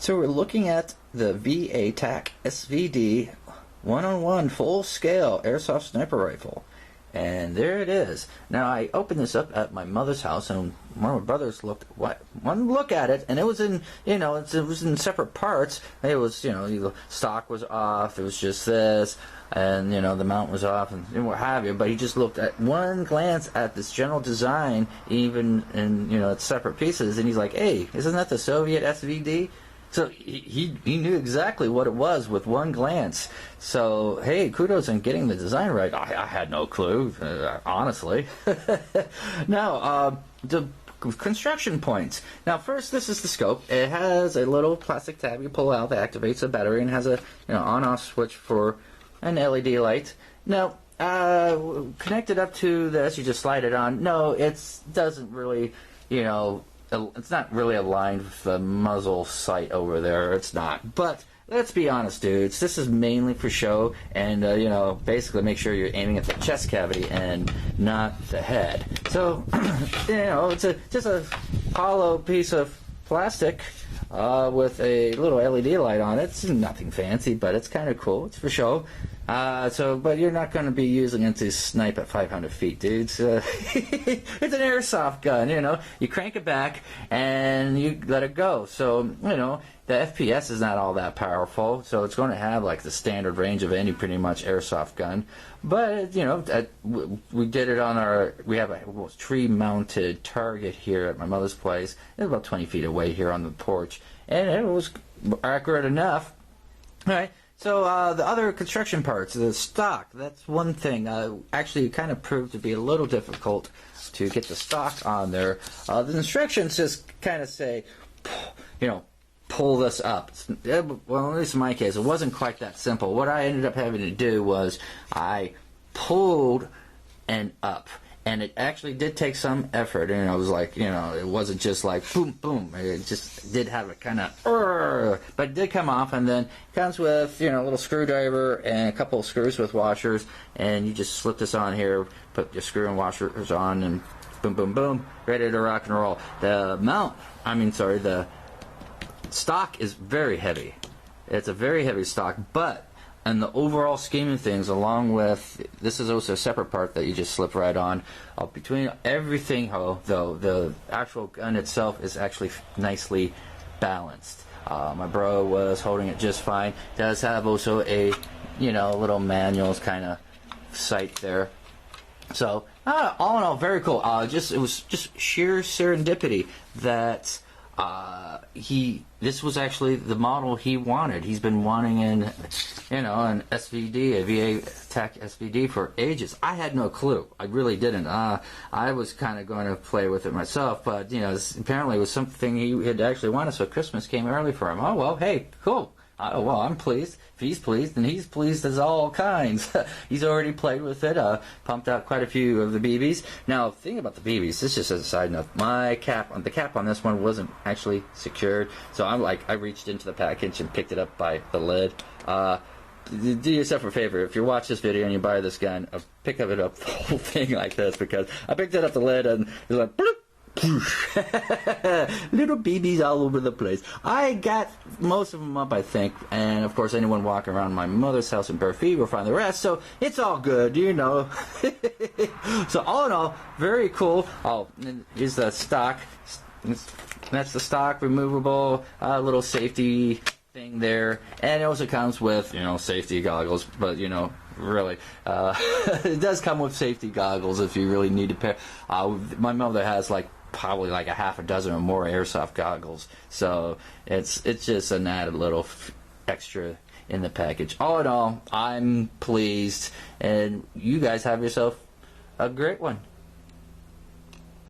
So we're looking at the VA-TAC SVD 1-on-1 full-scale airsoft sniper rifle. And there it is. Now I opened this up at my mother's house, and one of my brothers one look at it, and it was in, it was in separate parts. It was, the stock was off. It was just this, and the mount was off, and what have you. But he just looked at one glance at this general design, even in its separate pieces, and he's like, "Hey, isn't that the Soviet SVD?" So he knew exactly what it was with one glance. So, hey, kudos on getting the design right. I had no clue, honestly. Now, the construction points. Now, first, this is the scope. It has a little plastic tab you pull out that activates the battery and has a on-off switch for an LED light. Now, connected up to this, you just slide it on. No, it doesn't really, it's not really aligned with the muzzle sight over there. It's not. But let's be honest, dudes. This is mainly for show, and basically make sure you're aiming at the chest cavity and not the head. So, it's just a hollow piece of plastic with a little LED light on it. It's nothing fancy, but it's kind of cool. It's for show. But you're not going to be using it to snipe at 500 feet, dudes. It's an airsoft gun, You crank it back and you let it go. So, the FPS is not all that powerful, so it's going to have like the standard range of any pretty much airsoft gun. But, we did it we have a tree-mounted target here at my mother's place. It's about 20 feet away here on the porch, and it was accurate enough. All right. So the other construction parts, the stock, that's one thing. Actually, it kind of proved to be a little difficult to get the stock on there. The instructions just kind of say, pull this up. Well, at least in my case, it wasn't quite that simple. What I ended up having to do was I pulled and up. And it actually did take some effort, and I was like, it wasn't just like boom, boom. It just did have a kind of, but it did come off, and then it comes with, a little screwdriver and a couple of screws with washers, and you just slip this on here, put your screw and washers on, and boom, boom, boom, ready to rock and roll. The stock is very heavy. It's a very heavy stock, but and the overall scheme of things, along with, this is also a separate part that you just slip right on. Between everything, though, the actual gun itself is actually nicely balanced. My bro was holding it just fine. It does have also a, little manuals kind of sight there. So, all in all, very cool. It was just sheer serendipity that this was actually the model he wanted. He's been wanting an SVD, a VA-TAC SVD for ages. I had no clue. I really didn't. I was kind of going to play with it myself, but apparently it was something he had actually wanted. So Christmas came early for him. Oh well, hey, cool. Well, I'm pleased. If he's pleased, then he's pleased as all kinds. He's already played with it, pumped out quite a few of the BBs. Now, the thing about the BBs, this just as a side note, the cap on this one wasn't actually secured, so I reached into the package and picked it up by the lid. Do yourself a favor, if you watch this video and you buy this gun, pick it up the whole thing like this, because I picked it up the lid and it was like, bloop. Little BBs all over the place. I got most of them up, I think, and of course anyone walking around my mother's house in Burfee will find the rest, so it's all good, So all in all, very cool. Here's the stock. That's the stock, removable, little safety thing there, and it also comes with safety goggles, but really it does come with safety goggles if you really need a pair. My mother has probably a half a dozen or more airsoft goggles, so it's just an added little extra in the package. All in all, I'm pleased, and you guys have yourself a great one.